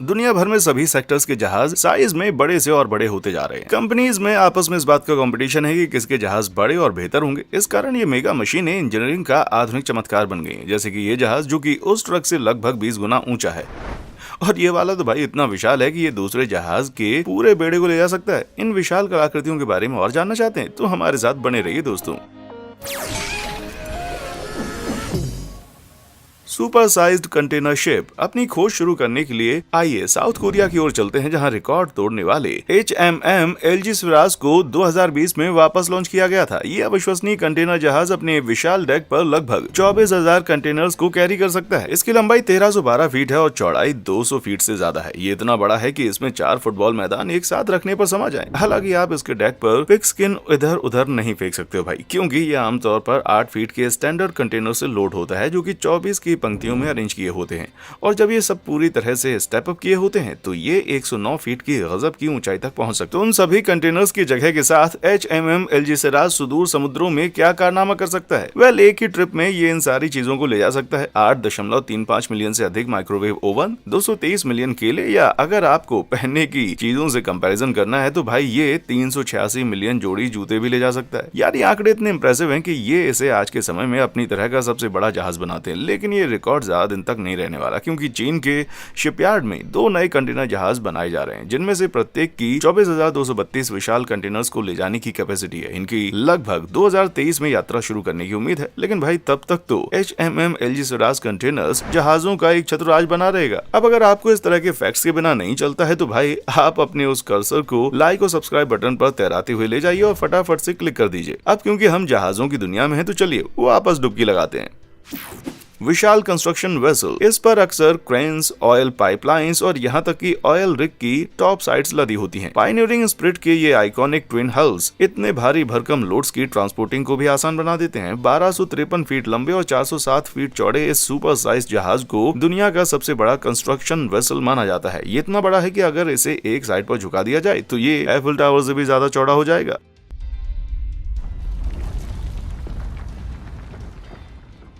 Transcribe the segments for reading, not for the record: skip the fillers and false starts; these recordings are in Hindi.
दुनिया भर में सभी सेक्टर्स के जहाज साइज में बड़े से और बड़े होते जा रहे हैं। कंपनीज में आपस में इस बात का कंपटीशन है कि किसके जहाज बड़े और बेहतर होंगे। इस कारण ये मेगा मशीनें इंजीनियरिंग का आधुनिक चमत्कार बन गई हैं। जैसे कि ये जहाज जो कि उस ट्रक से लगभग 20 गुना ऊंचा है, और ये वाला तो भाई इतना विशाल है कि ये दूसरे जहाज के पूरे बेड़े को ले जा सकता है। इन विशाल कलाकृतियों के बारे में और जानना चाहते हैं तो हमारे साथ बने रहिए दोस्तों। सुपर साइज्ड कंटेनर शिप अपनी खोज शुरू करने के लिए आइए साउथ कोरिया की ओर चलते हैं, जहां रिकॉर्ड तोड़ने वाले HMM एल्जीसरास को 2020 में वापस लॉन्च किया गया था। ये अविश्वसनीय कंटेनर जहाज अपने विशाल डेक पर लगभग 24,000 कंटेनर्स को कैरी कर सकता है। इसकी लंबाई 1312 फीट है और चौड़ाई 200 फीट से ज्यादा है। ये इतना बड़ा है कि इसमें 4 फुटबॉल मैदान एक साथ रखने पर समा जाए। हालांकि आप इसके डेक पर पिग स्किन इधर उधर नहीं फेंक सकते हो भाई, क्योंकि ये आमतौर पर 8 फीट के स्टैंडर्ड कंटेनर से लोड होता है, जो कि 24 की पंक्तियों में अरेंज किए होते हैं। और जब ये सब पूरी तरह से स्टेप अप किए होते हैं तो ये 109 फीट की गजब की ऊंचाई तक पहुंच सकते हैं। उन सभी कंटेनर्स की जगह के साथ HMM एल्जीसरास सुदूर समुद्रों में क्या कारनामा कर सकता है? वेल, एक ही ट्रिप में ये इन सारी चीजों को ले जा सकता है। 8.35 मिलियन से अधिक माइक्रोवेव ओवन, 223 मिलियन केले, या अगर आपको पहनने की चीजों से कंपैरिजन करना है तो भाई ये 386 मिलियन जोड़ी जूते भी ले जा सकता है। यार ये आंकड़े इतने इंप्रेसिव हैं कि ये इसे आज के समय में अपनी तरह का सबसे बड़ा जहाज बनाते हैं। लेकिन ये रिकॉर्ड ज्यादा दिन तक नहीं रहने वाला, क्योंकि चीन के शिपयार्ड में 2 नए कंटेनर जहाज बनाए जा रहे हैं, जिनमें से प्रत्येक की 24,232 विशाल कंटेनर्स को ले जाने की कैपेसिटी है। इनकी लगभग 2023 में यात्रा शुरू करने की उम्मीद है। लेकिन भाई तब तक तो HMM एल्जीसरास कंटेनर्स जहाजों का एक चतुराज बना रहेगा। अब अगर आपको इस तरह के फैक्ट्स के बिना नहीं चलता है तो भाई आप अपने उस कर्सर को लाइक और सब्सक्राइब बटन पर तैराते हुए ले जाइए और फटाफट से क्लिक कर दीजिए। अब क्योंकि हम जहाजों की दुनिया में हैं तो चलिए वापस डुबकी लगाते हैं। विशाल कंस्ट्रक्शन वेसल, इस पर अक्सर क्रेन्स, ऑयल पाइपलाइंस और यहाँ तक कि ऑयल रिग की टॉप साइड्स लदी होती हैं। पायनियरिंग स्पिरिट के ये आइकॉनिक ट्विन हल्स इतने भारी भरकम लोड्स की ट्रांसपोर्टिंग को भी आसान बना देते हैं। 1253 फीट लंबे और 407 फीट चौड़े इस सुपर साइज जहाज को दुनिया का सबसे बड़ा कंस्ट्रक्शन वेसल माना जाता है। ये इतना बड़ा है कि अगर इसे एक साइड पर झुका दिया जाए तो ये एफिल टावर से भी ज्यादा चौड़ा हो जाएगा।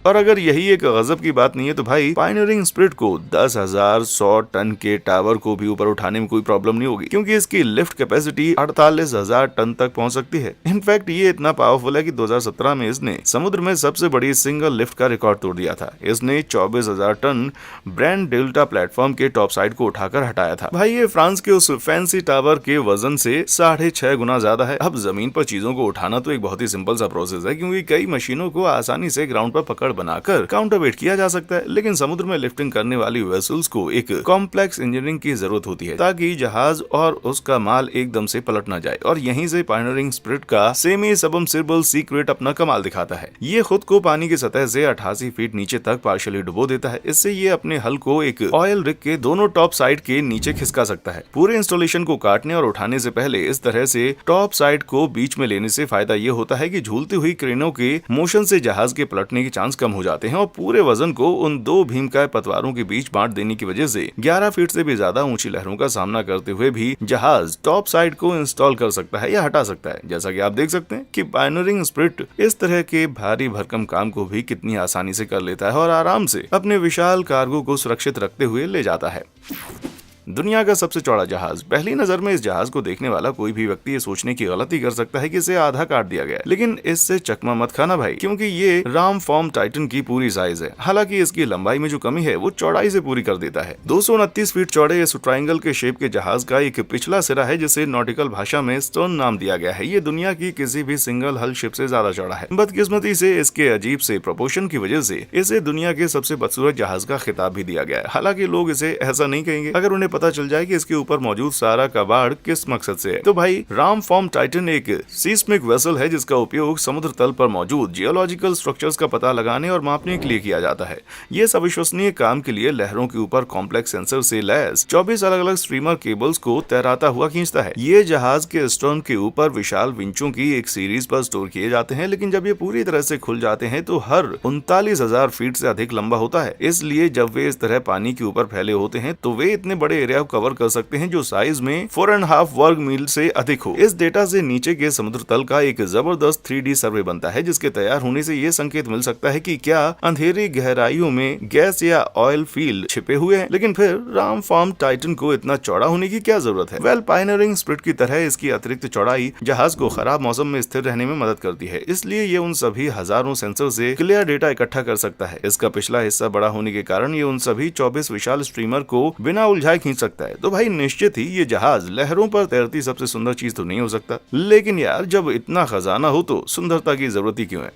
और अगर यही एक गजब की बात नहीं है तो भाई पायनियरिंग स्पिरिट को 10,100 टन के टावर को भी ऊपर उठाने में कोई प्रॉब्लम नहीं होगी, क्योंकि इसकी लिफ्ट कैपेसिटी 48,000 टन तक पहुंच सकती है। इनफैक्ट ये इतना पावरफुल है कि 2017 में इसने समुद्र में सबसे बड़ी सिंगल लिफ्ट का रिकॉर्ड तोड़ दिया था। इसने 24,000 टन ब्रांड डेल्टा प्लेटफॉर्म के टॉप साइड को उठाकर हटाया था। भाई ये फ्रांस के उस फैंसी टावर के वजन से 6.5 गुना ज्यादा है। अब जमीन पर चीजों को उठाना तो एक बहुत ही सिंपल सा प्रोसेस है, क्योंकि कई मशीनों को आसानी से ग्राउंड पर पकड़ बनाकर काउंटरवेट किया जा सकता है। लेकिन समुद्र में लिफ्टिंग करने वाली वेसल्स को एक कॉम्प्लेक्स इंजीनियरिंग की जरूरत होती है, ताकि जहाज और उसका माल एकदम से पलट ना जाए। और यहीं से पायनियरिंग स्पिरिट का सेमी सबमर्सिबल सीक्रेट अपना कमाल दिखाता है। ये खुद को पानी की सतह से 88 फीट नीचे तक पार्शियली डुबो देता है। इससे ये अपने हल को एक ऑयल रिग के दोनों टॉप साइड के नीचे खिसका सकता है। पूरे इंस्टॉलेशन को काटने और उठाने से पहले इस तरह से टॉप साइड को बीच में लेने से फायदा ये होता है कि झूलती हुई क्रेनों के मोशन से जहाज के पलटने के चांस कम हो जाते हैं, और पूरे वजन को उन 2 भीमकाय पतवारों के बीच बांट देने की वजह से 11 फीट से भी ज्यादा ऊंची लहरों का सामना करते हुए भी जहाज टॉप साइड को इंस्टॉल कर सकता है या हटा सकता है। जैसा कि आप देख सकते हैं कि पायनियरिंग स्पिरिट इस तरह के भारी भरकम काम को भी कितनी आसानी से कर लेता है और आराम से अपने विशाल कार्गो को सुरक्षित रखते हुए ले जाता है। दुनिया का सबसे चौड़ा जहाज। पहली नजर में इस जहाज को देखने वाला कोई भी व्यक्ति ये सोचने की गलती कर सकता है कि इसे आधा काट दिया गया है, लेकिन इससे चकमा मत खाना भाई, क्योंकि ये रामफॉर्म टाइटन की पूरी साइज है। हालांकि इसकी लंबाई में जो कमी है वो चौड़ाई से पूरी कर देता है। 229 फीट चौड़े इस ट्रायंगल के शेप के जहाज का एक पिछला सिरा है, जिसे नॉटिकल भाषा में स्टर्न नाम दिया गया है। ये दुनिया की किसी भी सिंगल हल शिप से ज्यादा चौड़ा है। बदकिस्मती से इसके अजीब से प्रोपोर्शन की वजह से इसे दुनिया के सबसे बदसूरत जहाज का खिताब भी दिया गया है। हालांकि लोग इसे ऐसा नहीं कहेंगे अगर उन्हें पता चल जाए कि इसके ऊपर मौजूद सारा कबाड़ किस मकसद से है। तो भाई रामफॉर्म टाइटन एक सीस्मिक वेसल है, जिसका उपयोग समुद्र तल पर मौजूद जियोलॉजिकल स्ट्रक्चर्स का पता लगाने और मापने के लिए किया जाता है। ये सब अविश्वसनीय काम के लिए लहरों के ऊपर कॉम्प्लेक्स सेंसर से लैस 24 अलग अलग स्ट्रीमर केबल्स को तैराता हुआ खींचता है। ये जहाज के स्टर्न के ऊपर विशाल विंचों की एक सीरीज पर स्टोर किए जाते हैं, लेकिन जब ये पूरी तरह से खुल जाते हैं तो हर 39,000 फीट से अधिक लंबा होता है। इसलिए जब वे इस तरह पानी के ऊपर फैले होते हैं तो वे इतने बड़े एरिया को कवर कर सकते हैं जो साइज में 4.5 वर्ग मील से अधिक हो। इस डेटा से नीचे के समुद्र तल का एक जबरदस्त 3D सर्वे बनता है, जिसके तैयार होने से ये संकेत मिल सकता है कि क्या अंधेरी गहराइयों में गैस या ऑयल फील्ड छिपे हुए हैं। लेकिन फिर रामफॉर्म टाइटन को इतना चौड़ा होने की क्या जरूरत है? वेल, पायनियरिंग स्पिरिट की तरह इसकी अतिरिक्त चौड़ाई जहाज को खराब मौसम में स्थिर रहने में मदद करती है, इसलिए ये उन सभी हजारों सेंसर से क्लियर डेटा इकट्ठा कर सकता है। इसका पिछला हिस्सा बड़ा होने के कारण ये उन सभी 24 विशाल स्ट्रीमर को बिना उलझाए खींच सकता है। तो भाई निश्चित ही ये जहाज लहरों पर तैरती सबसे सुंदर चीज तो नहीं हो सकता, लेकिन यार जब इतना खजाना हो तो सुंदरता की जरूरत ही क्यों है?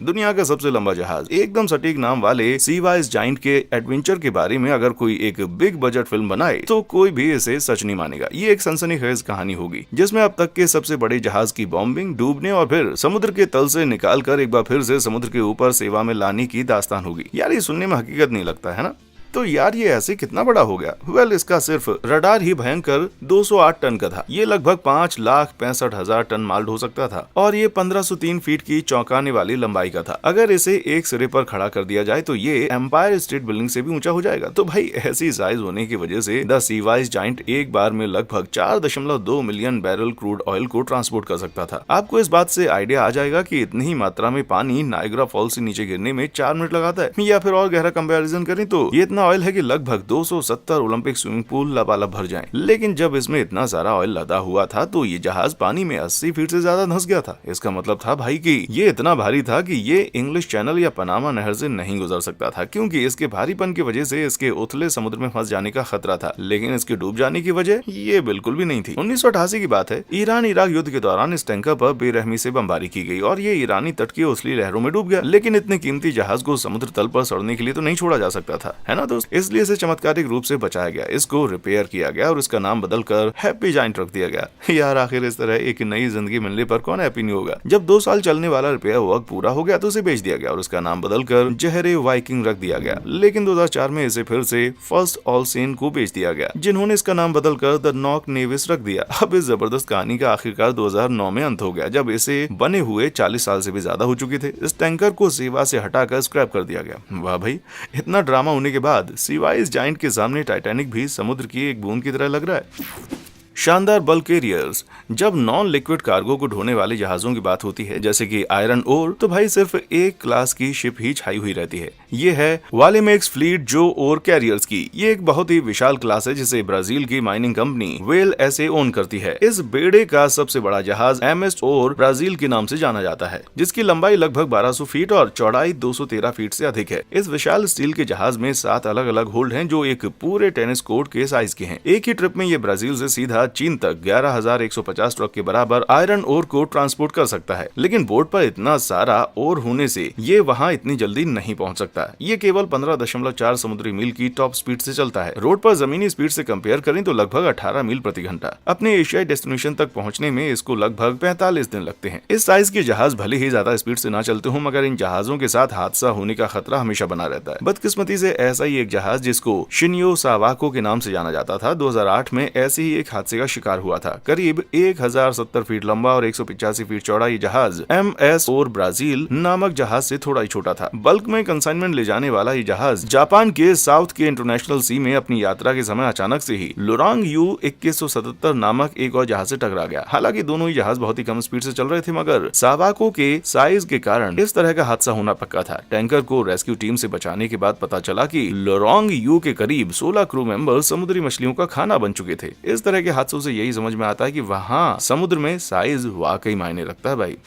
दुनिया का सबसे लंबा जहाज, एकदम सटीक नाम वाले सीवाइज जाइंट के एडवेंचर के बारे में अगर कोई एक बिग बजट फिल्म बनाए तो कोई भी इसे सच नहीं मानेगा। ये एक सनसनीखेज कहानी होगी जिसमें अब तक के सबसे बड़े जहाज की बॉम्बिंग, डूबने और फिर समुद्र के तल से निकाल कर एक बार फिर से समुद्र के ऊपर सेवा में लाने की दास्तान होगी। यार ये सुनने में हकीकत नहीं लगता है ना? तो यार ये ऐसे कितना बड़ा हो गया? वेल, इसका सिर्फ रडार ही भयंकर 208 टन का था। ये लगभग 5,65,000 टन माल ढो सकता था और ये 1503 फीट की चौंकाने वाली लंबाई का था। अगर इसे एक सिरे पर खड़ा कर दिया जाए तो ये एम्पायर स्टेट बिल्डिंग से भी ऊंचा हो जाएगा। तो भाई ऐसी साइज होने की वजह से द सीवाइज जाइंट एक बार में लगभग 4.2 मिलियन बैरल क्रूड ऑयल को ट्रांसपोर्ट कर सकता था। आपको इस बात से आइडिया आ जाएगा कि इतनी ही मात्रा में पानी नायग्रा फॉल से नीचे गिरने में 4 मिनट लगाता है। या फिर और गहरा कंपैरिजन करें तो ये ऑयल है कि लगभग 270 ओलंपिक स्विमिंग पूल लबालब भर जाएं। लेकिन जब इसमें इतना सारा ऑयल लदा हुआ था तो ये जहाज पानी में 80 फीट से ज्यादा धंस गया था। इसका मतलब था भाई कि ये इतना भारी था कि ये इंग्लिश चैनल या पनामा नहर से नहीं गुजर सकता था, क्योंकि इसके भारीपन की वजह से इसके उथले समुद्र में फंस जाने का खतरा था। लेकिन इसके डूब जाने की वजह ये बिल्कुल भी नहीं थी। 1988 की बात है, ईरान इराक युद्ध के दौरान इस टैंकर पर बेरहमी से बमबारी की गई और ये ईरानी तट की उथली लहरों में डूब गया। लेकिन इतने कीमती जहाज को समुद्र तल पर सड़ने के लिए तो नहीं छोड़ा जा सकता था, है ना दोस्त? इसलिए इसे चमत्कारिक रूप से बचाया गया, इसको रिपेयर किया गया और इसका नाम बदलकर हैप्पी जाइंट रख दिया गया। यार आखिर इस तरह एक नई जिंदगी मिलने पर कौन हैप्पी नहीं होगा? जब 2 साल चलने वाला रिपेयर वर्क पूरा हो गया तो इसे बेच दिया गया और उसका नाम बदलकर जहरे वाइकिंग रख दिया गया। लेकिन 2004 में इसे फिर से फर्स्ट ऑलसेन को बेच दिया गया, जिन्होंने इसका नाम बदलकर द नॉक नेविस रख दिया। अब इस जबरदस्त कहानी का आखिरकार 2009 में अंत हो गया, जब इसे बने हुए 40 साल से भी ज्यादा हो चुके थे। इस टैंकर को सेवा से हटाकर स्क्रैप कर दिया गया। वाह भाई, इतना ड्रामा होने के बाद सीवाइज जाइंट के सामने टाइटैनिक भी समुद्र की एक बूंद की तरह लग रहा है। शानदार बल्क कैरियर्स। जब नॉन लिक्विड कार्गो को ढोने वाले जहाजों की बात होती है, जैसे कि आयरन ओर, तो भाई सिर्फ एक क्लास की शिप ही छाई हुई रहती है। ये है वालेमेक्स फ्लीट जो ओर कैरियर्स की। ये एक बहुत ही विशाल क्लास है जिसे ब्राजील की माइनिंग कंपनी वेल ऐसे ओन करती है। इस बेड़े का सबसे बड़ा जहाज एमएस ओर ब्राजील के नाम से जाना जाता है, जिसकी लंबाई लगभग 1200 फीट और चौड़ाई 213 फीट से अधिक है। इस विशाल स्टील के जहाज में 7 अलग अलग होल्ड हैं जो एक पूरे टेनिस कोर्ट के साइज के हैं। एक ही ट्रिप में ये ब्राजील से सीधा चीन तक 11,150 ट्रक के बराबर आयरन ओर को ट्रांसपोर्ट कर सकता है। लेकिन बोर्ड पर इतना सारा ओर होने से ये वहाँ इतनी जल्दी नहीं पहुँच सकता। ये केवल 15.4 समुद्री मील की टॉप स्पीड से चलता है। रोड पर जमीनी स्पीड से कंपेयर करें तो लगभग 18 मील प्रति घंटा। अपने एशियाई डेस्टिनेशन तक पहुँचने में इसको लगभग 45 दिन लगते हैं। इस साइज के जहाज भले ही ज्यादा स्पीड से ना चलते हो, मगर इन जहाजों के साथ हादसा होने का खतरा हमेशा बना रहता है। बदकिस्मती से ऐसा ही एक जहाज जिसको शिनियो सावाको के नाम से जाना जाता था, 2008 में ऐसे ही एक हादसे का शिकार हुआ था। करीब 1070 फीट लंबा और 185 फीट चौड़ा ये जहाज एमएस ओर ब्राजील नामक जहाज से थोड़ा ही छोटा था। बल्क में कंसाइनमेंट ले जाने वाला ये जहाज जापान के साउथ के इंटरनेशनल सी में अपनी यात्रा के समय अचानक से ही लोरांग यू 2177 नामक एक और जहाज से टकरा गया। हालांकि दोनों ही जहाज बहुत ही कम स्पीड से चल रहे थे, मगर सावाको के साइज के कारण इस तरह का हादसा होना पक्का था। टैंकर को रेस्क्यू टीम से बचाने के बाद पता चला कि लोरांग यू के करीब 16 क्रू मेंबर समुद्री मछलियों का खाना बन चुके थे। इस तरह के हादसों से यही समझ में आता है कि वहाँ समुद्र में साइज वाकई मायने रखता है भाई।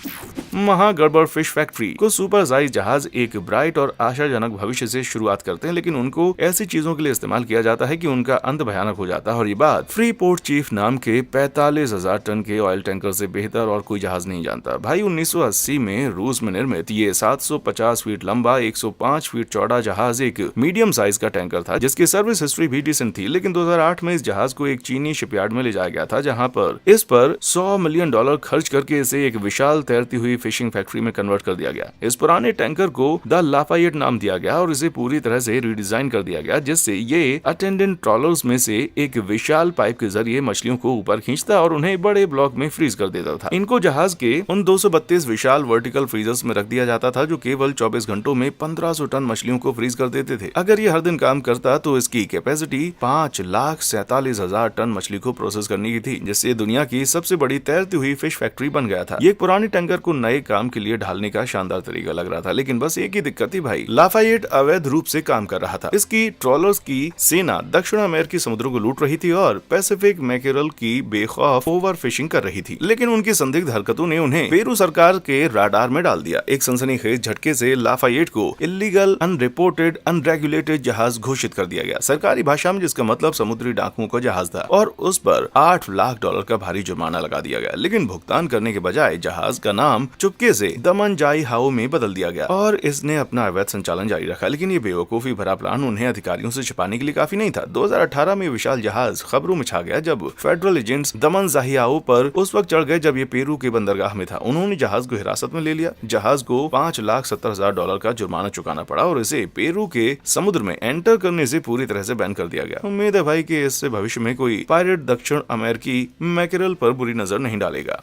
महागड़बड़ फिश फैक्ट्री को सुपर साइज जहाज एक ब्राइट और आशाजनक भविष्य से शुरुआत करते हैं, लेकिन उनको ऐसी चीजों के लिए इस्तेमाल किया जाता है कि उनका अंत भयानक हो जाता है। और ये बात फ्री पोर्ट चीफ नाम के 45,000 टन के ऑयल टैंकर से बेहतर और कोई जहाज नहीं जानता। भाई 1980 में रूस में निर्मित ये 750 फीट लंबा 105 फीट चौड़ा जहाज एक मीडियम साइज का टैंकर था, जिसकी सर्विस हिस्ट्री भी डिसेंट थी। लेकिन 2008 में इस जहाज को एक चीनी शिपयार्ड में में ले जाया गया था, जहां पर इस पर $100 मिलियन खर्च करके इसे एक विशाल तैरती हुई फिशिंग फैक्ट्री में कन्वर्ट कर दिया गया। इस पुराने टैंकर को द लाफायेट नाम दिया गया और इसे पूरी तरह से रीडिजाइन कर दिया गया, जिससे ये अटेंडेंट ट्रॉलर्स में से एक विशाल पाइप के जरिए मछलियों को ऊपर खींचता और उन्हें बड़े ब्लॉक में फ्रीज कर देता था। इनको जहाज के उन 232 विशाल वर्टिकल फ्रीजर्स में रख दिया जाता था, जो केवल 24 घंटों में 1500 टन मछलियों को फ्रीज कर देते थे। अगर ये हर दिन काम करता तो इसकी कैपेसिटी 5,47,000 टन मछली को प्रोसेस करने की थी, जिससे दुनिया की सबसे बड़ी तैरती हुई फिश फैक्ट्री बन गया था। ये पुराने टैंकर को नए काम के लिए ढालने का शानदार तरीका लग रहा था, लेकिन बस एक ही दिक्कत थी भाई, लाफायेट अवैध रूप से काम कर रहा था। इसकी ट्रॉलर्स की सेना दक्षिण अमेरिकी समुद्रों को लूट रही थी और पैसिफिक मैकेरल की बेखौफ ओवर फिशिंग कर रही थी, लेकिन उनकी संदिग्ध हरकतों ने उन्हें पेरू सरकार के राडार में डाल दिया। एक सनसनीखेज झटके से लाफायेट को इलीगल, अनरिपोर्टेड, अनरेगुलेटेड जहाज घोषित कर दिया गया, सरकारी भाषा में, जिसका मतलब समुद्री डाकुओं का जहाज था, और उस पर $8 लाख का भारी जुर्माना लगा दिया गया। लेकिन भुगतान करने के बजाय जहाज का नाम चुपके से दमनजाई हाओ में बदल दिया गया और इसने अपना अवैध संचालन जारी रखा। लेकिन ये बेवकूफी भरा प्लान उन्हें अधिकारियों से छिपाने के लिए काफी नहीं था। 2018 में विशाल जहाज खबरों में छा गया जब फेडरल एजेंट्स दमनजाई हाओ पर उस वक्त चढ़ गए जब ये पेरू के बंदरगाह में था। उन्होंने जहाज को हिरासत में ले लिया। जहाज को $5,70,000 का जुर्माना चुकाना पड़ा और इसे पेरू के समुद्र में एंटर करने से पूरी तरह से बैन कर दिया गया। उम्मीद है भाई कि इससे भविष्य में कोई पायरेट दक्षिण अमेरिकी मैकेरल पर बुरी नजर नहीं डालेगा।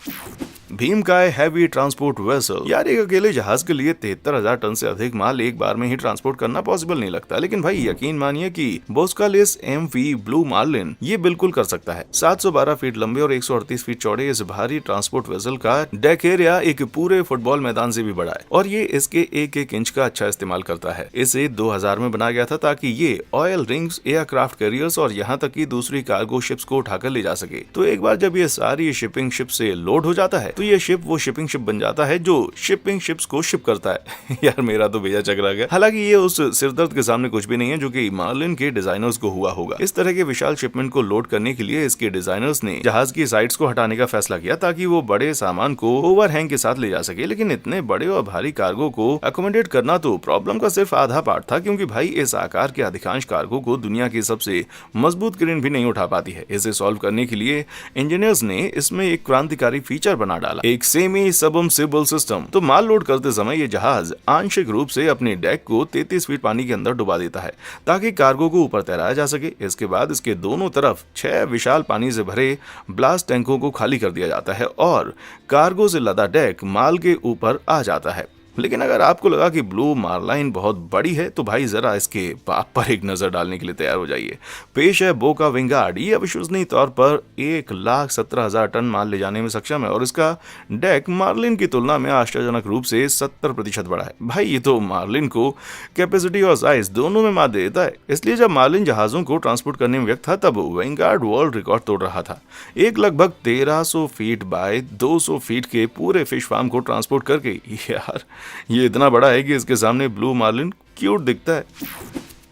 भीमकाय हैवी ट्रांसपोर्ट वेसल, यार एक अकेले जहाज के लिए 73,000 टन से अधिक माल एक बार में ही ट्रांसपोर्ट करना पॉसिबल नहीं लगता, लेकिन भाई यकीन मानिए कि बोस्कालिस MV ब्लू मार्लिन ये बिल्कुल कर सकता है। 712 फीट लंबे और 138 फीट चौड़े इस भारी ट्रांसपोर्ट वेसल का डेक एरिया एक पूरे फुटबॉल मैदान से भी बड़ा है और ये इसके एक इंच का अच्छा इस्तेमाल करता है। इसे 2000 में बनाया गया था ताकि ये ऑयल रिंग्स, एयरक्राफ्ट कैरियर्स और यहाँ तक की दूसरी कार्गो शिप्स को उठाकर ले जा सके। तो एक बार जब ये सारी शिपिंग शिप से लोड हो जाता है तो ये शिप वो शिपिंग शिप बन जाता है जो शिपिंग शिप्स को शिप करता है। यार मेरा तो बेजा चकरा गया। हालांकि ये उस सिरदर्द के सामने कुछ भी नहीं है जो कि मार्लिन के डिजाइनर्स को हुआ होगा। इस तरह के विशाल शिपमेंट को लोड करने के लिए इसके डिजाइनर्स ने जहाज की साइड्स को हटाने का फैसला किया ताकि वो बड़े सामान को ओवरहैंग के साथ ले जा सके। लेकिन इतने बड़े और भारी कार्गो को अकोमोडेट करना तो प्रॉब्लम का सिर्फ आधा पार्ट था, क्योंकि भाई इस आकार के अधिकांश कार्गो को दुनिया की सबसे मजबूत क्रेन भी नहीं उठा पाती है। इसे सॉल्व करने के लिए इंजीनियर्स ने इसमें एक क्रांतिकारी फीचर बना डाला, एक सेमी सबमर्सिबल सिस्टम। तो माल लोड करते समय ये जहाज आंशिक रूप से अपने डेक को 33 फीट पानी के अंदर डुबा देता है ताकि कार्गो को ऊपर तैराया जा सके। इसके बाद इसके दोनों तरफ 6 विशाल पानी से भरे ब्लास्ट टैंकों को खाली कर दिया जाता है और कार्गो से लदा डेक माल के ऊपर आ जाता है। लेकिन अगर आपको लगा कि ब्लू मार्लाइन बहुत बड़ी है तो भाई जरा इसके बाप पर एक नजर डालने के लिए तैयार हो जाइए। पेश है बोका विंगार्ड। ये अविश्वसनीय तौर पर 1,17,000 टन माल ले जाने में सक्षम है और इसका डेक मार्लिन की तुलना में आश्चर्यजनक रूप से 70% बड़ा है। भाई ये तो मार्लिन को कैपेसिटी और साइज दोनों में मात दे देता है। इसलिए जब मार्लिन जहाजों को ट्रांसपोर्ट करने में व्यक्त था तब विंगार्ड वर्ल्ड रिकॉर्ड तोड़ रहा था। एक लगभग 1300 फीट बाय 200 फीट के पूरे फिश फार्म को ट्रांसपोर्ट करके यार ये इतना बड़ा है कि इसके सामने ब्लू मार्लिन क्यूट दिखता है।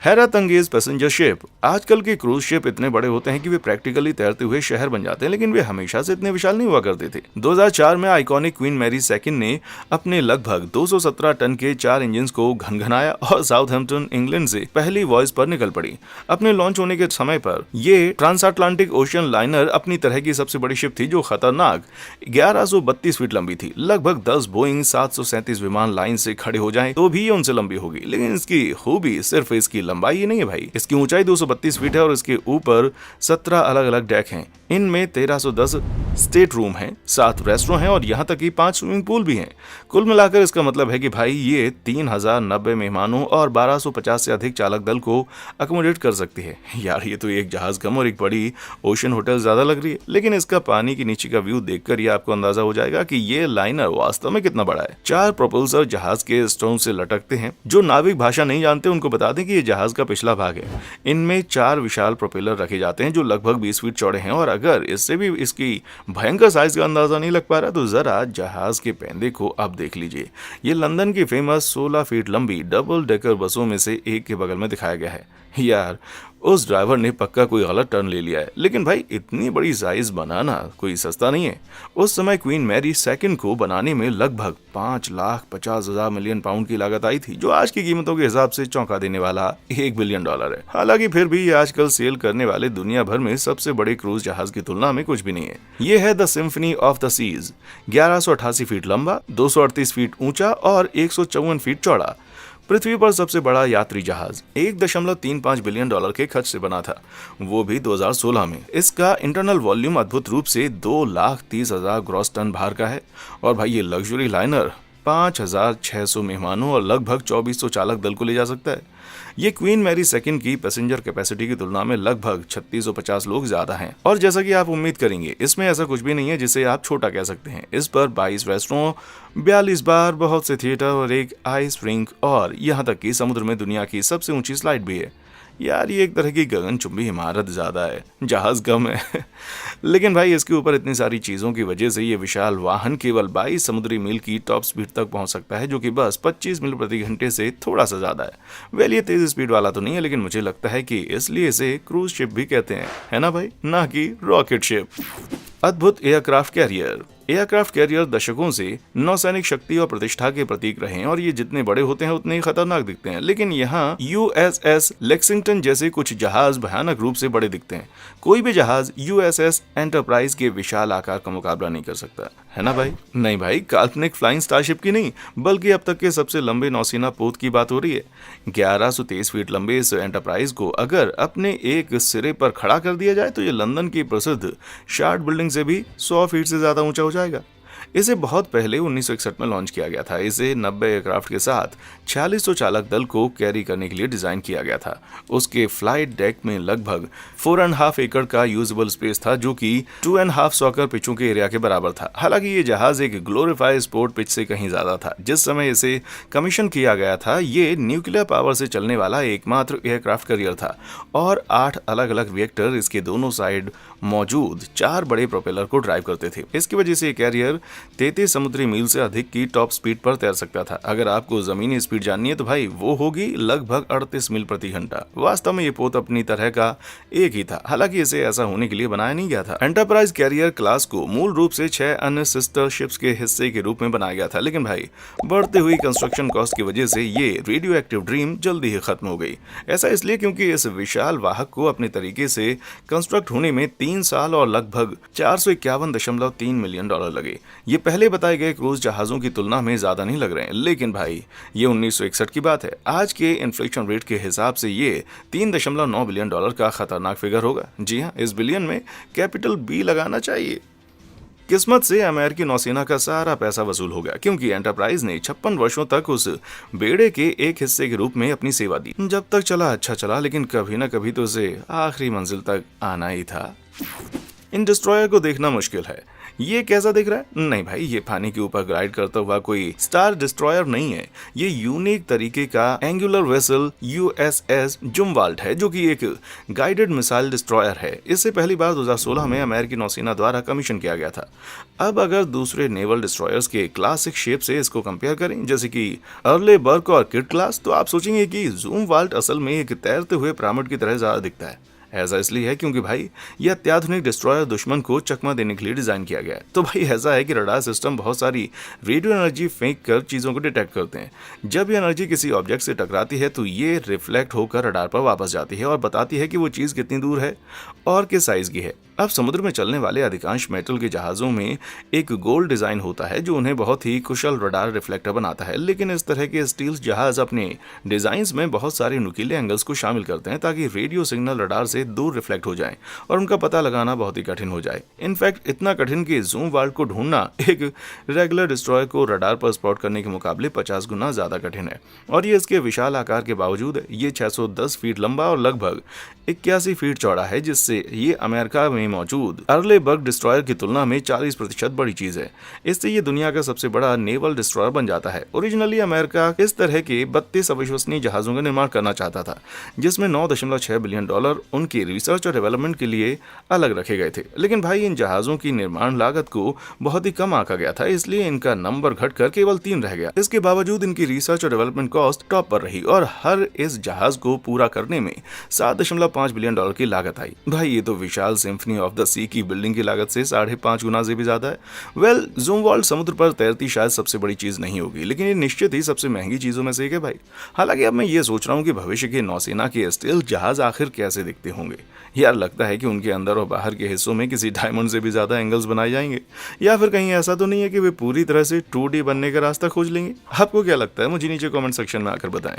हैरत अंगेज पैसेंजर शिप। आजकल के क्रूज शिप इतने बड़े होते हैं कि वे प्रैक्टिकली तैरते हुए शहर बन जाते हैं, लेकिन वे हमेशा से इतने विशाल नहीं हुआ करते थे। 2004 में आइकॉनिक क्वीन मैरी सेकंड ने अपने लगभग 217 टन के 4 इंजन को घनघनाया और साउथहैम्पटन इंग्लैंड से पहली वॉइस पर निकल पड़ी। अपने लॉन्च होने के समय पर ये ट्रांसअटलांटिक ओशियन लाइनर अपनी तरह की सबसे बड़ी शिप थी जो खतरनाक 1132 फीट लंबी थी। लगभग 10 बोइंग 737 विमान लाइन से खड़े हो जाएं तो भी ये उनसे लंबी होगी, लेकिन इसकी खूबी सिर्फ इसकी लंबाई ही नहीं है भाई। इसकी ऊंचाई 232 फीट है और इसके ऊपर 17 अलग अलग डेक हैं। इनमें 1310 स्टेट रूम हैं, 7 रेस्टोरेंट हैं और यहाँ तक कि 5 स्विमिंग पूल भी हैं। कुल मिलाकर इसका मतलब है कि भाई ये 3090 मेहमानों और 1250 से अधिक चालक दल को अकोमोडेट कर सकती है। यार ये तो एक जहाज कम और एक बड़ी ओशन होटल ज्यादा लग रही है, लेकिन इसका पानी के नीचे का व्यू देखकर ये आपको अंदाजा हो जाएगा कि ये लाइनर वास्तव में कितना बड़ा है। 4 प्रोपल्सर जहाज के स्टोन से लटकते हैं। जो नाविक भाषा नहीं जानते उनको बता दें कि ये जहाज का पिछला भाग है। इनमें 4 विशाल प्रोपेलर रखे जाते हैं जो लगभग 20 फीट चौड़े हैं और अगर इससे भी इसकी भयंकर साइज का अंदाजा नहीं लग पा रहा तो जरा जहाज के पैंदे को अब देख लीजिए। ये लंदन की फेमस 16 फीट लंबी डबल डेकर बसों में से एक के बगल में दिखाया गया है। यार उस ड्राइवर ने पक्का कोई गलत टर्न ले लिया है। लेकिन भाई इतनी बड़ी साइज बनाना कोई सस्ता नहीं है। उस समय क्वीन मैरी सेकंड को बनाने में लगभग 5,50,000 पाउंड की लागत आई थी, जो आज की कीमतों के हिसाब से चौंका देने वाला $1 बिलियन है। हालांकि फिर भी ये आजकल सेल करने वाले दुनिया भर में सबसे बड़े क्रूज जहाज की तुलना में कुछ भी नहीं है। ये है the symphony of the seas, 1188 feet लंबा, 238 फीट ऊंचा और 154 फीट चौड़ा। पृथ्वी पर सबसे बड़ा यात्री जहाज $1.35 बिलियन के खर्च से बना था, वो भी 2016 में। इसका इंटरनल वॉल्यूम अद्भुत रूप से 2,30,000 ग्रॉस टन भार का है। और भाई ये लग्जरी लाइनर 5,600 मेहमानों और लगभग 2400 चालक दल को ले जा सकता है। ये क्वीन मैरी सेकंड की पैसेंजर कैपेसिटी की तुलना में लगभग 3650 लोग ज्यादा हैं। और जैसा कि आप उम्मीद करेंगे, इसमें ऐसा कुछ भी नहीं है जिसे आप छोटा कह सकते हैं। इस पर 22 रेस्टोरेंट, 42 बार, बहुत से थिएटर और एक आइस रिंक और यहाँ तक कि समुद्र में दुनिया की सबसे ऊंची स्लाइड भी है। यार ये एक तरह की गगनचुंबी इमारत ज्यादा है, जहाज कम है। लेकिन भाई इसके ऊपर इतनी सारी चीजों की वजह से ये विशाल वाहन केवल 22 समुद्री मील की टॉप स्पीड तक पहुंच सकता है, जो कि बस 25 मील प्रति घंटे से थोड़ा सा ज्यादा है। वेल ये तेज स्पीड वाला तो नहीं है, लेकिन मुझे लगता है कि इसलिए इसे क्रूज शिप भी कहते हैं, है ना भाई, ना कि रॉकेट शिप। अद्भुत एयरक्राफ्ट कैरियर। एयरक्राफ्ट कैरियर दशकों से नौसैनिक शक्ति और प्रतिष्ठा के प्रतीक रहे हैं और ये जितने बड़े होते हैं उतने ही खतरनाक दिखते हैं। लेकिन यहाँ USS लेक्सिंगटन जैसे कुछ जहाज भयानक रूप से बड़े दिखते हैं। कोई भी जहाज USS एंटरप्राइज के विशाल आकार का मुकाबला नहीं कर सकता, है ना भाई। नहीं भाई, काल्पनिक फ्लाइंग स्टारशिप की नहीं, बल्कि अब तक के सबसे लंबे नौसेना पोत की बात हो रही है। 1123 फीट लंबे इस एंटरप्राइज को अगर अपने एक सिरे पर खड़ा कर दिया जाए तो ये लंदन की प्रसिद्ध शार्ट बिल्डिंग से भी 100 फीट से ज्यादा ऊंचा हो जाएगा। इसे बहुत पहले 1961 में लॉन्च किया गया था। इसे 90 एयरक्राफ्ट के साथ 4600 चालक दल को कैरी करने के लिए डिजाइन किया गया था। उसके फ्लाइट डेक में लगभग 4.5 एकड़ का यूजेबल स्पेस था, जो कि 2.5 सॉकर पिचों के एरिया के बराबर था। हालांकि ये जहाज एक ग्लोरीफाइड स्पोर्ट पिच से कहीं ज्यादा था। जिस समय इसे कमीशन किया गया था, ये न्यूक्लियर पावर से चलने वाला एकमात्र एयरक्राफ्ट कैरियर था और 8 अलग अलग रिएक्टर इसके दोनों साइड मौजूद 4 बड़े प्रोपेलर को ड्राइव करते थे। इसकी वजह से कैरियर 33 समुद्री मील से अधिक की टॉप स्पीड पर तैर सकता था। अगर आपको जमीनी स्पीड जाननी है तो भाई वो होगी लगभग 38 मील प्रति घंटा। वास्तव में ये पोत अपनी तरह का एक ही था, हालांकि इसे ऐसा होने के लिए बनाया नहीं गया था। एंटरप्राइज कैरियर क्लास को मूल रूप से 6 अन्य सिस्टर शिप्स के हिस्से के रूप में बनाया गया था, लेकिन भाई बढ़ती हुई कंस्ट्रक्शन कॉस्ट की वजह से ये रेडियो एक्टिव ड्रीम जल्दी ही खत्म हो गई। ऐसा इसलिए क्योंकि इस विशाल वाहक को अपने तरीके से कंस्ट्रक्ट होने में 3 साल और लगभग $451.3 मिलियन लगे। ये पहले बताए गए क्रूज जहाजों की तुलना में ज्यादा नहीं लग रहे हैं, लेकिन भाई ये 1961 की बात है। आज के इन्फ्लेशन रेट के हिसाब से ये $3.9 बिलियन का खतरनाक फिगर होगा। जी हाँ, इस बिलियन में कैपिटल बी लगाना चाहिए। किस्मत से अमेरिकी नौसेना का सारा पैसा वसूल हो गया, क्योंकि एंटरप्राइज ने 56 वर्षों तक उस बेड़े के एक हिस्से के रूप में अपनी सेवा दी। जब तक चला अच्छा चला, लेकिन कभी न कभी तो उसे आखिरी मंजिल तक आना ही था। इन डिस्ट्रॉयर को देखना मुश्किल है। ये कैसा दिख रहा है? नहीं भाई, ये पानी के ऊपर ग्लाइड करता हुआ कोई स्टार डिस्ट्रॉयर नहीं है। ये यूनिक तरीके का एंगुलर वेसल USS जुमवाल्ट है, जो कि एक गाइडेड मिसाइल डिस्ट्रॉयर है। इससे पहली बार 2016 में अमेरिकी नौसेना द्वारा कमीशन किया गया था। अब अगर दूसरे नेवल डिस्ट्रॉयर्स के क्लासिक शेप से इसको कंपेयर करें, जैसे कि अर्ले बर्क और किड क्लास, तो आप सोचेंगे कि जुमवाल्ट असल में एक तैरते हुए पिरामिड की तरह ज्यादा दिखता है। ऐसा इसलिए है क्योंकि भाई यह अत्याधुनिक डिस्ट्रॉयर दुश्मन को चकमा देने के लिए डिजाइन किया गया है। तो भाई ऐसा है कि रडार सिस्टम बहुत सारी रेडियो एनर्जी फेंक कर चीजों को डिटेक्ट करते हैं। जब ये एनर्जी किसी ऑब्जेक्ट से टकराती है तो ये रिफ्लेक्ट होकर रडार पर वापस जाती है और बताती है कि वो चीज कितनी दूर है और किस साइज की है। अब समुद्र में चलने वाले अधिकांश मेटल के जहाजों में एक गोल डिजाइन होता है, जो उन्हें बहुत ही कुशल रडार रिफ्लेक्टर बनाता है। लेकिन इस तरह के स्टील जहाज अपने डिजाइन्स में बहुत सारे नुकीले एंगल्स को शामिल करते हैं, ताकि रेडियो सिग्नल रडार से दूर रिफ्लेक्ट हो जाए और उनका पता लगाना बहुत ही कठिन हो जाए। इनफैक्ट इतना कठिन कि जुमवाल्ट को ढूंढना एक रेगुलर डिस्ट्रॉयर को रडार पर स्पॉट करने के मुकाबले 50 गुना ज्यादा कठिन है। और ये इसके विशाल आकार के बावजूद ये 610 फीट लंबा और लगभग 81 फीट चौड़ा है, जिससे ये अमेरिका में में मौजूद अर्लेबर्ग डिस्ट्रॉयर की तुलना में 40% बड़ी चीज है। इससे ये दुनिया का सबसे बड़ा नेवल डिस्ट्रॉयर बन जाता है। ओरिजिनली अमेरिका इस तरह के 32 अविश्वसनीय जहाजों का निर्माण करना चाहता था, जिसमें $9.6 बिलियन उनकी रिसर्च और डेवलपमेंट के लिए अलग रखे गए थे। लेकिन भाई इन जहाजों की निर्माण लागत को बहुत ही कम आंका गया था, इसलिए इनका नंबर घटकर केवल 3 रह गया। इसके बावजूद इनकी रिसर्च और डेवलपमेंट कॉस्ट टॉप पर रही और हर इस जहाज को पूरा करने में $7.5 बिलियन की लागत आई। भाई ये तो विशाल सिम्फनी ऑफ द सी की बिल्डिंग की लागत से 5.5 गुना से भी ज्यादा है। वेल, ज़ूमवॉल्ट समुद्र पर तैरती शायद सबसे बड़ी चीज नहीं होगी, लेकिन ये निश्चित ही सबसे महंगी चीजों में से एक है भाई। हालांकि अब मैं ये सोच रहा हूँ कि भविष्य के नौसेना के स्टील जहाज आखिर कैसे दिखते होंगे। यार लगता है कि उनके अंदर और बाहर के हिस्सों में किसी डायमंड से भी ज्यादा एंगल्स बनाए जाएंगे, या फिर कहीं ऐसा तो नहीं है कि वे पूरी तरह से 2D बनने का रास्ता खोज लेंगे। आपको क्या लगता है? मुझे नीचे कमेंट सेक्शन में आकर बताएं।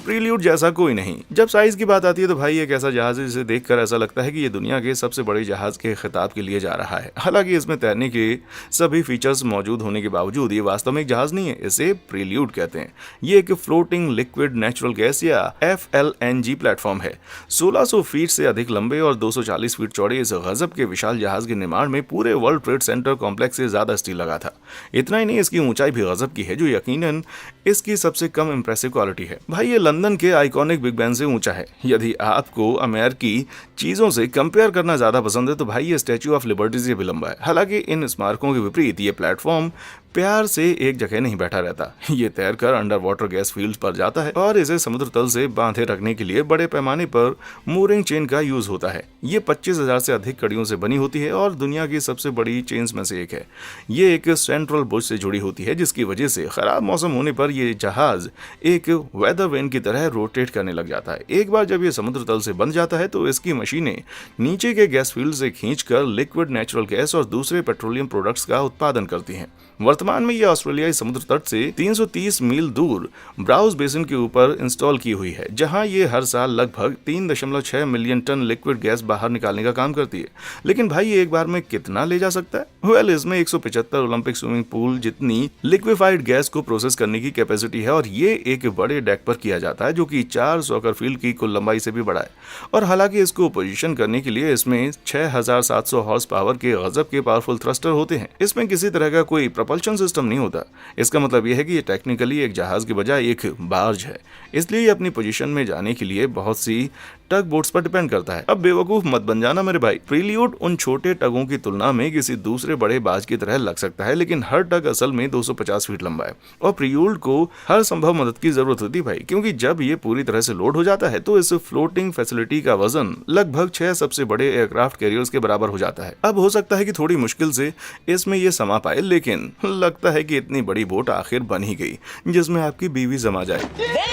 प्रील्यूड जैसा कोई नहीं। जब साइज की बात आती है तो भाई एक ऐसा जहाज है जिसे देखकर ऐसा लगता है कि ये दुनिया के सबसे बड़े जहाज के खिताब के लिए जा रहा है। हालांकि इसमें तैरने के सभी फीचर्स मौजूद होने के बावजूद ये वास्तव में एक जहाज नहीं है, इसे प्रील्यूड कहते हैं। ये एक फ्लोटिंग लिक्विड नेचुरल गैस या FLNG प्लेटफॉर्म है। 1600 फीट से अधिक लंबे और 240 फीट चौड़े इस गजब के विशाल जहाज के निर्माण में पूरे वर्ल्ड ट्रेड सेंटर कॉम्प्लेक्स से ज्यादा स्टील लगा था। इतना ही नहीं, इसकी ऊंचाई भी गजब की है, जो यकीनन इसकी सबसे कम इंप्रेसिव क्वालिटी है। भाई ये लंदन के आइकॉनिक बिग बेन से ऊंचा है। यदि आपको अमेरिकी चीजों से कंपेयर करना ज्यादा पसंद है तो भाई ये स्टैच्यू ऑफ लिबर्टी से भी लंबा है। हालांकि इन स्मारकों के विपरीत ये प्लेटफॉर्म प्यार से एक जगह नहीं बैठा रहता। ये तैरकर अंडर वाटर गैस फील्ड पर जाता है और इसे समुद्र तल से बांधे रखने के लिए बड़े पैमाने पर मूरिंग चेन का यूज होता है। ये 25,000 से अधिक कड़ियों से बनी होती है और दुनिया की सबसे बड़ी चेन्स में से एक है। ये एक सेंट्रल बुश से जुड़ी होती है, जिसकी वजह से खराब मौसम होने पर ये जहाज एक वेदर वेन की तरह रोटेट करने लग जाता है। एक बार जब ये समुद्र तल से बंध जाता है तो इसकी मशीनें नीचे के गैस फील्ड से खींचकर लिक्विड नेचुरल गैस और दूसरे पेट्रोलियम प्रोडक्ट्स का उत्पादन करती हैं। वर्तमान में यह ऑस्ट्रेलियाई समुद्र तट से 330 मील दूर ब्राउज बेसिन के ऊपर इंस्टॉल की हुई है, जहां ये हर साल लगभग 3.6 मिलियन टन लिक्विड गैस बाहर निकालने का काम करती है। लेकिन भाई ये एक बार में कितना ले जा सकता है? वेल, इसमें 175 ओलंपिक स्विमिंग पूल जितनी लिक्विफाइड गैस को प्रोसेस करने की कैपेसिटी है और ये एक बड़े डेक पर किया जाता है, जो कि 4 सॉकर फील्ड की कुल लंबाई से भी बड़ा है। और हालांकि इसको पोजीशन करने के लिए इसमें 6700 हॉर्स पावर के गजब के पावरफुल थ्रस्टर होते हैं। इसमें किसी तरह का कोई propulsion सिस्टम नहीं होता। इसका मतलब यह है कि ये टेक्निकली एक जहाज के बजाय एक बार्ज है, इसलिए ये अपनी पोजीशन में जाने के लिए बहुत सी टग बोट्स पर डिपेंड करता है। अब बेवकूफ मत बन जाना मेरे भाई। प्रील्यूड उन छोटे टगों की तुलना में किसी दूसरे बड़े बाज की तरह लग सकता है, लेकिन हर टग असल में 250 फीट लंबा है और प्रील्यूड को हर संभव मदद की जरूरत होती है भाई, क्योंकि जब ये पूरी तरह से लोड हो जाता है तो इस फ्लोटिंग फैसिलिटी का वजन लगभग 6 सबसे बड़े एयरक्राफ्ट कैरियर्स के बराबर हो जाता है। अब हो सकता है कि थोड़ी मुश्किल से इसमें ये समा पाए, लेकिन लगता है कि इतनी बड़ी बोट आखिर बन ही गई जिसमें आपकी बीवी समा जाए।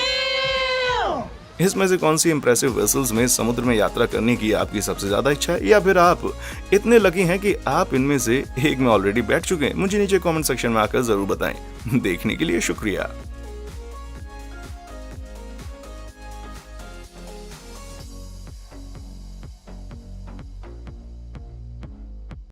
इसमें से कौन सी इंप्रेसिव वेसल्स में समुद्र में यात्रा करने की आपकी सबसे ज्यादा इच्छा है, या फिर आप इतने लकी हैं कि आप इनमें से एक में ऑलरेडी बैठ चुके हैं? मुझे नीचे कमेंट सेक्शन में आकर जरूर बताएं। देखने के लिए शुक्रिया।